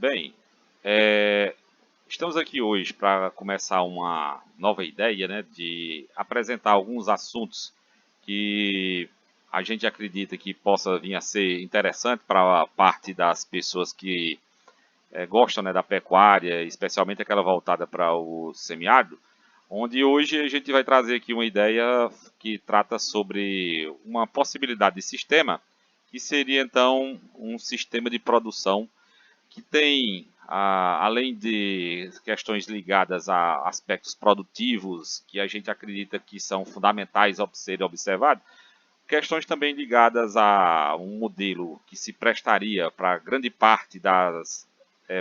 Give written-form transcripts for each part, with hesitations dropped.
Bem, estamos aqui hoje para começar uma nova ideia, né, de apresentar alguns assuntos que a gente acredita que possa vir a ser interessante para a parte das pessoas que gostam, né, da pecuária, especialmente aquela voltada para o semiárido, onde hoje a gente vai trazer aqui uma ideia que trata sobre uma possibilidade de sistema, que seria então um sistema de produção que tem, além de questões ligadas a aspectos produtivos, que a gente acredita que são fundamentais a serem observados, questões também ligadas a um modelo que se prestaria para grande parte das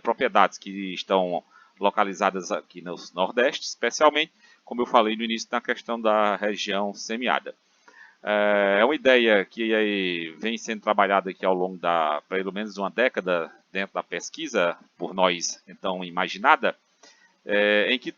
propriedades que estão localizadas aqui no Nordeste, especialmente, como eu falei no início, na questão da região semiárida. É uma ideia que vem sendo trabalhada aqui ao longo da, pelo menos uma década, dentro da pesquisa, por nós então imaginada, em que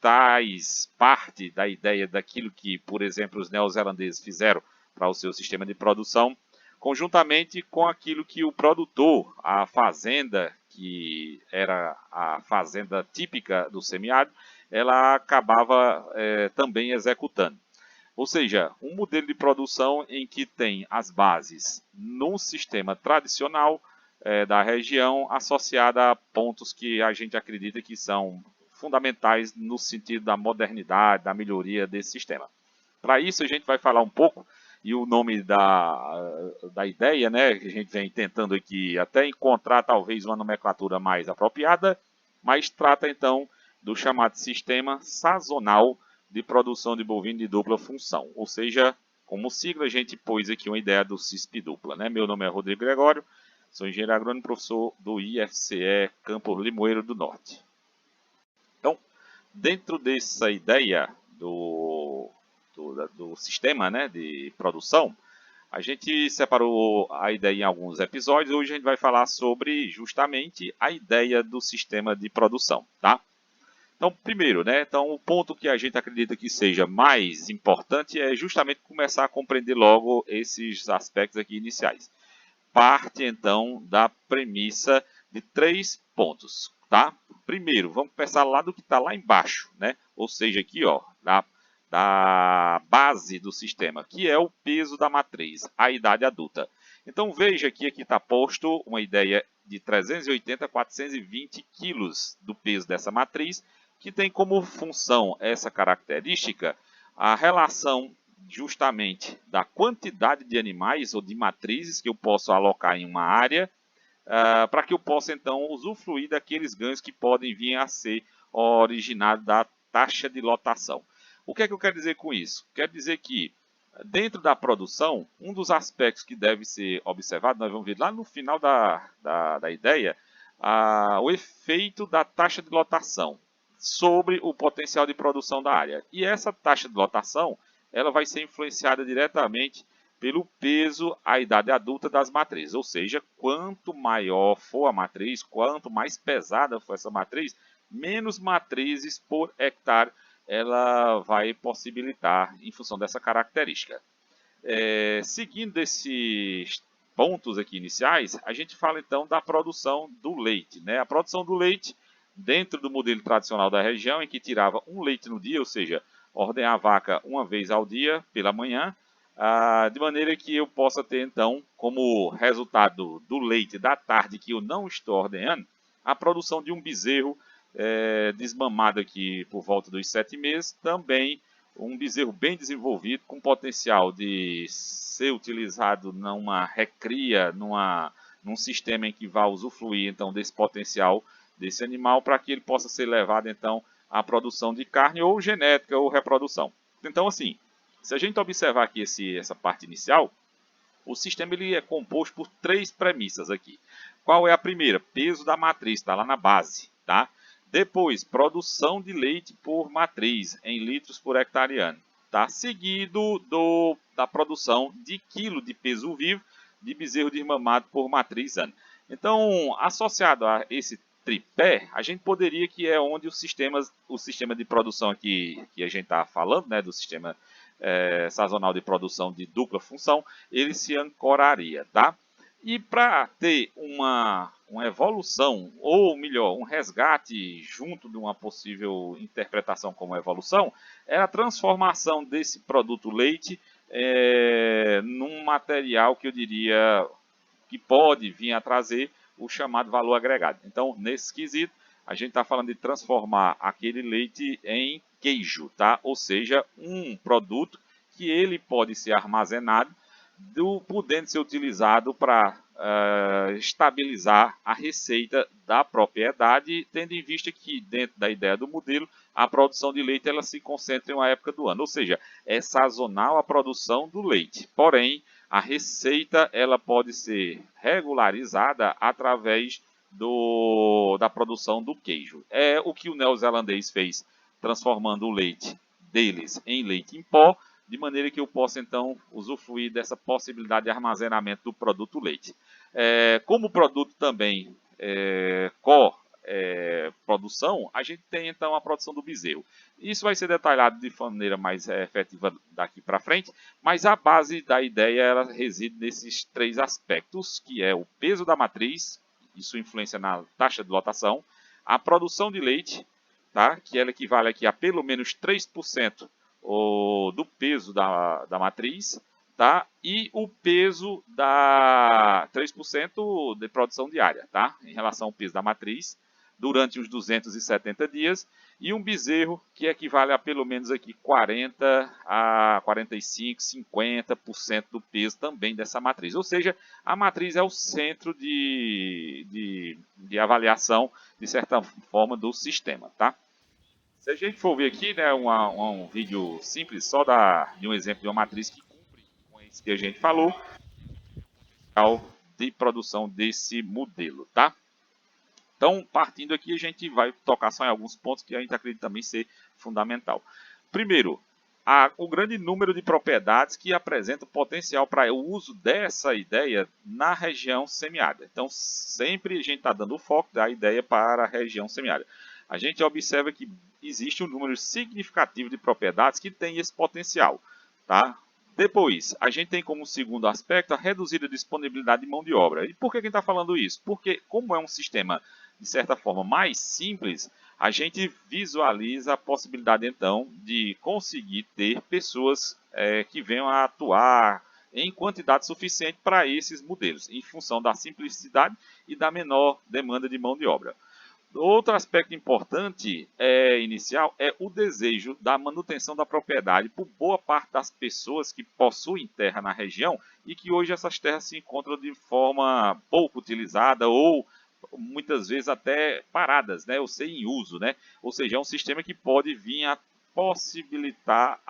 traz parte da ideia daquilo que, por exemplo, os neozelandeses fizeram para o seu sistema de produção, conjuntamente com aquilo que o produtor, a fazenda, que era a fazenda típica do semiárido, ela acabava também executando. Ou seja, um modelo de produção em que tem as bases num sistema tradicional da região, associada a pontos que a gente acredita que são fundamentais no sentido da modernidade, da melhoria desse sistema. Para isso, a gente vai falar um pouco, e o nome da ideia, né, que a gente vem tentando aqui até encontrar talvez uma nomenclatura mais apropriada, mas trata então do chamado sistema sazonal de produção de bovino de dupla função, ou seja, como sigla a gente pôs aqui uma ideia do CISP dupla, né? Meu nome é Rodrigo Gregório, sou engenheiro agrônomo e professor do IFCE Campo Limoeiro do Norte. Então, dentro dessa ideia do sistema, né, de produção, a gente separou a ideia em alguns episódios. Hoje a gente vai falar sobre justamente a ideia do sistema de produção, tá? Então, primeiro, né, então, o ponto que a gente acredita que seja mais importante é justamente começar a compreender logo esses aspectos aqui iniciais. Parte, então, da premissa de 3 pontos, tá? Primeiro, vamos começar lá do que está lá embaixo, né? Ou seja, aqui, ó, da base do sistema, que é o peso da matriz, a idade adulta. Então, veja que aqui está posto uma ideia de 380 a 420 quilos do peso dessa matriz, que tem como função essa característica a relação justamente da quantidade de animais ou de matrizes que eu posso alocar em uma área, para que eu possa então usufruir daqueles ganhos que podem vir a ser originados da taxa de lotação. O que é que eu quero dizer com isso? Quero dizer que dentro da produção, um dos aspectos que deve ser observado, nós vamos ver lá no final da ideia, o efeito da taxa de lotação sobre o potencial de produção da área. E essa taxa de lotação, ela vai ser influenciada diretamente pelo peso, a idade adulta das matrizes. Ou seja, quanto maior for a matriz, quanto mais pesada for essa matriz, menos matrizes por hectare ela vai possibilitar em função dessa característica. Seguindo esses pontos aqui iniciais, a gente fala então da produção do leite, né? A produção do leite dentro do modelo tradicional da região, em que tirava um leite no dia, ou seja, ordenhar a vaca uma vez ao dia, pela manhã, de maneira que eu possa ter, então, como resultado do leite da tarde que eu não estou ordenhando, a produção de um bezerro desmamado aqui por volta dos 7 meses, também um bezerro bem desenvolvido, com potencial de ser utilizado numa recria, num sistema em que vá usufruir, então, desse potencial desse animal para que ele possa ser levado então à produção de carne ou genética ou reprodução. Então assim, se a gente observar aqui essa parte inicial, o sistema ele é composto por 3 premissas aqui. Qual é a primeira? Peso da matriz, está lá na base, tá? Depois, produção de leite por matriz em litros por hectare ano, tá? Seguido da produção de quilo de peso vivo de bezerro desmamado por matriz ano. Então, associado a esse tripé, a gente poderia que é onde o sistema de produção aqui que a gente está falando, né, do sistema sazonal de produção de dupla função, ele se ancoraria, tá? E para ter uma uma evolução, ou melhor, um resgate junto de uma possível interpretação como evolução, é a transformação desse produto leite num material que eu diria que pode vir a trazer o chamado valor agregado. Então, nesse quesito, a gente está falando de transformar aquele leite em queijo, tá? Ou seja, um produto que ele pode ser armazenado, podendo ser utilizado para estabilizar a receita da propriedade, tendo em vista que, dentro da ideia do modelo, a produção de leite ela se concentra em uma época do ano, ou seja, é sazonal a produção do leite. Porém, a receita ela pode ser regularizada através da produção do queijo. É o que o neozelandês fez, transformando o leite deles em leite em pó, de maneira que eu possa então usufruir dessa possibilidade de armazenamento do produto leite. Como produto também produção, a gente tem então a produção do bezerro. Isso vai ser detalhado de maneira mais efetiva daqui para frente, mas a base da ideia ela reside nesses três aspectos, que é o peso da matriz, isso influencia na taxa de lotação, a produção de leite, tá? Que ela equivale aqui a pelo menos 3% do peso da matriz, tá? E o peso da 3% de produção diária, tá? Em relação ao peso da matriz, durante uns 270 dias, e um bezerro que equivale a pelo menos aqui 40 a 45, 50% do peso também dessa matriz. Ou seja, a matriz é o centro de avaliação, de certa forma, do sistema, tá? Se a gente for ver aqui, né, um vídeo simples, só de um exemplo de uma matriz que cumpre com isso que a gente falou, de produção desse modelo, tá? Então, partindo aqui, a gente vai tocar só em alguns pontos que a gente acredita também ser fundamental. Primeiro, o grande número de propriedades que apresentam potencial para o uso dessa ideia na região semiárida. Então, sempre a gente está dando o foco da ideia para a região semiárida. A gente observa que existe um número significativo de propriedades que têm esse potencial, tá? Depois, a gente tem como segundo aspecto a reduzida disponibilidade de mão de obra. E por que a gente está falando isso? Porque, como é um sistema, de certa forma, mais simples, a gente visualiza a possibilidade, então, de conseguir ter pessoas que venham a atuar em quantidade suficiente para esses modelos, em função da simplicidade e da menor demanda de mão de obra. Outro aspecto importante inicial é o desejo da manutenção da propriedade por boa parte das pessoas que possuem terra na região e que hoje essas terras se encontram de forma pouco utilizada ou muitas vezes até paradas, né, ou sem uso, né? Ou seja, é um sistema que pode vir a possibilitar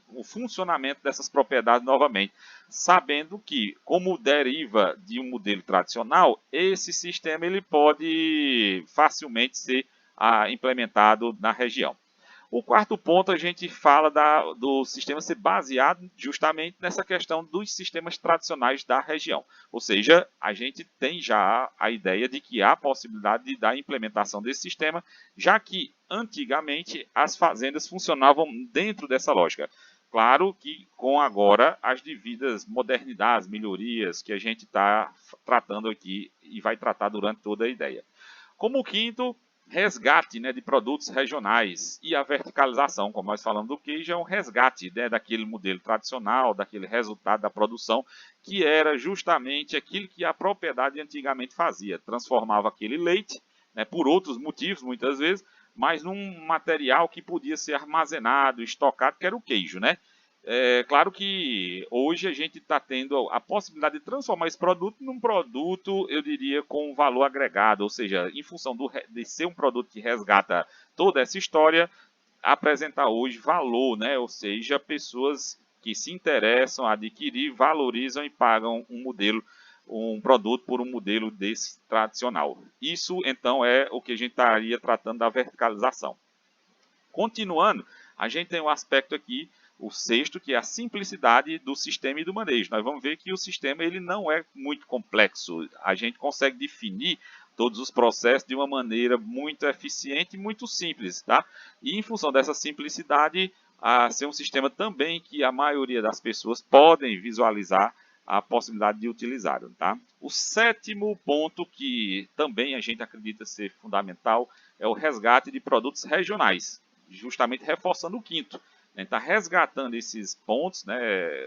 o funcionamento dessas propriedades novamente, sabendo que, como deriva de um modelo tradicional, esse sistema ele pode facilmente ser implementado na região. O quarto ponto, a gente fala do sistema ser baseado justamente nessa questão dos sistemas tradicionais da região. Ou seja, a gente tem já a ideia de que há possibilidade da implementação desse sistema, já que antigamente as fazendas funcionavam dentro dessa lógica. Claro que com agora as devidas modernidades, melhorias que a gente está tratando aqui e vai tratar durante toda a ideia. Como quinto, resgate, né, de produtos regionais e a verticalização, como nós falamos do queijo, é um resgate, né, daquele modelo tradicional, daquele resultado da produção, que era justamente aquilo que a propriedade antigamente fazia, transformava aquele leite, né, por outros motivos muitas vezes, mas num material que podia ser armazenado, estocado, que era o queijo, né? Claro que hoje a gente está tendo a possibilidade de transformar esse produto num produto, eu diria, com valor agregado, ou seja, em função de ser um produto que resgata toda essa história, apresentar hoje valor, né? Ou seja, pessoas que se interessam a adquirir, valorizam e pagam um produto por um modelo desse tradicional. Isso, então, é o que a gente estaria tratando da verticalização. Continuando, a gente tem um aspecto aqui, o sexto, que é a simplicidade do sistema e do manejo. Nós vamos ver que o sistema ele não é muito complexo. A gente consegue definir todos os processos de uma maneira muito eficiente e muito simples, tá? E em função dessa simplicidade, ser um sistema também que a maioria das pessoas podem visualizar a possibilidade de utilizar. Tá? O sétimo ponto que também a gente acredita ser fundamental é o resgate de produtos regionais, justamente reforçando o quinto. A gente está resgatando esses pontos, né,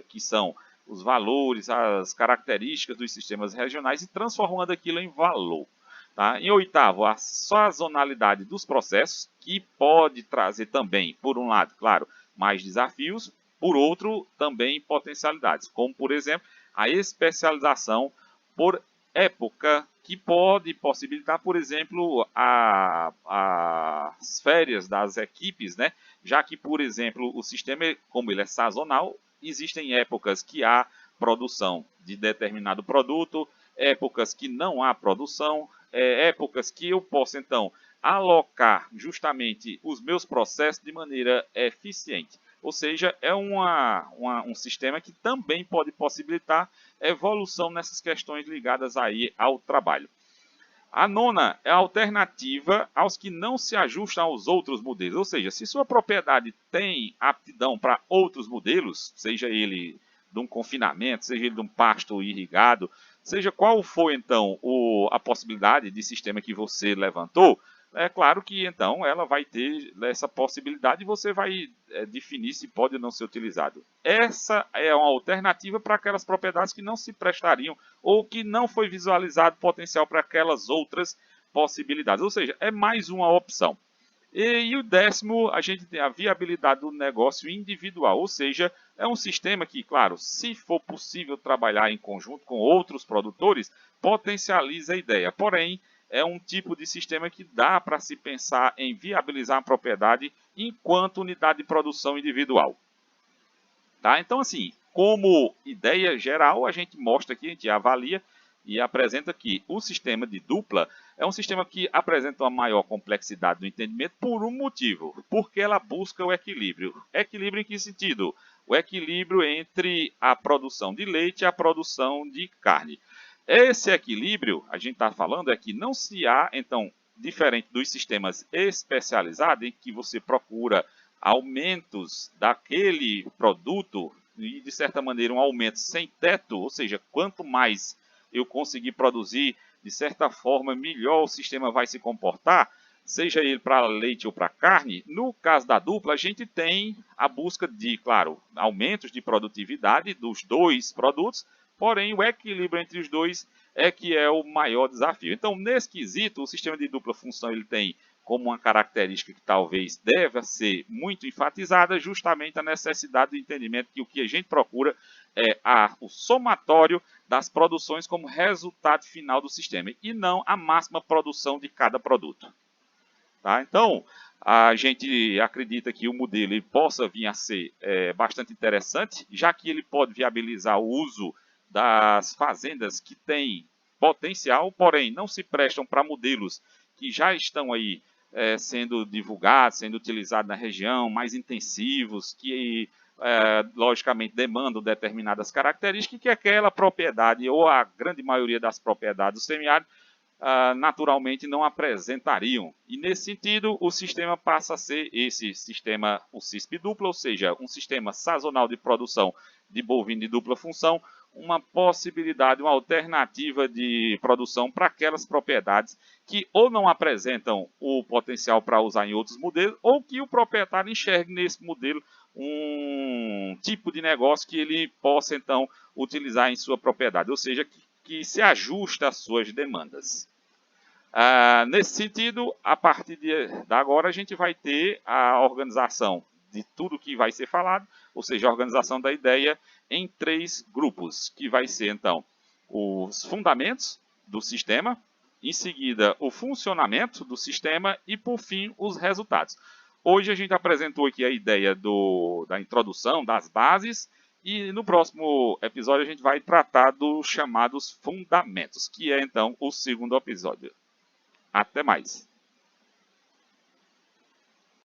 que são os valores, as características dos sistemas regionais e transformando aquilo em valor. Tá? Em oitavo, a sazonalidade dos processos, que pode trazer também, por um lado, claro, mais desafios, por outro, também potencialidades, como, por exemplo, a especialização por época, que pode possibilitar, por exemplo, as férias das equipes, né? Já que, por exemplo, o sistema, como ele é sazonal, existem épocas que há produção de determinado produto, épocas que não há produção, épocas que eu posso, então, alocar justamente os meus processos de maneira eficiente. Ou seja, é um sistema que também pode possibilitar evolução nessas questões ligadas aí ao trabalho. A nona é a alternativa aos que não se ajustam aos outros modelos. Ou seja, se sua propriedade tem aptidão para outros modelos, seja ele de um confinamento, seja ele de um pasto irrigado, seja qual for então a possibilidade de sistema que você levantou, é claro que então ela vai ter essa possibilidade e você vai definir se pode ou não ser utilizado. Essa é uma alternativa para aquelas propriedades que não se prestariam ou que não foi visualizado potencial para aquelas outras possibilidades. Ou seja, é mais uma opção. E o décimo, a gente tem a viabilidade do negócio individual, ou seja, é um sistema que, claro, se for possível trabalhar em conjunto com outros produtores, potencializa a ideia. Porém, é um tipo de sistema que dá para se pensar em viabilizar a propriedade enquanto unidade de produção individual. Tá? Então, assim, como ideia geral, a gente mostra aqui, a gente avalia e apresenta que o sistema de dupla é um sistema que apresenta uma maior complexidade do entendimento por um motivo, porque ela busca o equilíbrio. Equilíbrio em que sentido? O equilíbrio entre a produção de leite e a produção de carne. Esse equilíbrio, a gente está falando, é que não se há, então, diferente dos sistemas especializados, em que você procura aumentos daquele produto e, de certa maneira, um aumento sem teto, ou seja, quanto mais eu conseguir produzir, de certa forma, melhor o sistema vai se comportar, seja ele para leite ou para carne. No caso da dupla, a gente tem a busca de, claro, aumentos de produtividade dos dois produtos, porém o equilíbrio entre os dois é que é o maior desafio. Então, nesse quesito, o sistema de dupla função ele tem como uma característica que talvez deva ser muito enfatizada, justamente a necessidade do entendimento que o que a gente procura é o somatório das produções como resultado final do sistema, e não a máxima produção de cada produto. Tá? Então, a gente acredita que o modelo ele possa vir a ser bastante interessante, já que ele pode viabilizar o uso das fazendas que têm potencial, porém não se prestam para modelos que já estão aí sendo divulgados, sendo utilizados na região, mais intensivos, que logicamente demandam determinadas características que aquela propriedade, ou a grande maioria das propriedades do semiárido, naturalmente não apresentariam. E nesse sentido, o sistema passa a ser esse sistema, o CISP duplo, ou seja, um sistema sazonal de produção de bovino de dupla função, uma possibilidade, uma alternativa de produção para aquelas propriedades que ou não apresentam o potencial para usar em outros modelos, ou que o proprietário enxergue nesse modelo um tipo de negócio que ele possa então utilizar em sua propriedade, ou seja, que se ajusta às suas demandas. Nesse sentido, a partir de agora a gente vai ter a organização de tudo que vai ser falado, ou seja, a organização da ideia em 3 grupos, que vai ser então os fundamentos do sistema, em seguida o funcionamento do sistema e por fim os resultados. Hoje a gente apresentou aqui a ideia da introdução, das bases, e no próximo episódio a gente vai tratar dos chamados fundamentos, que é então o segundo episódio. Até mais!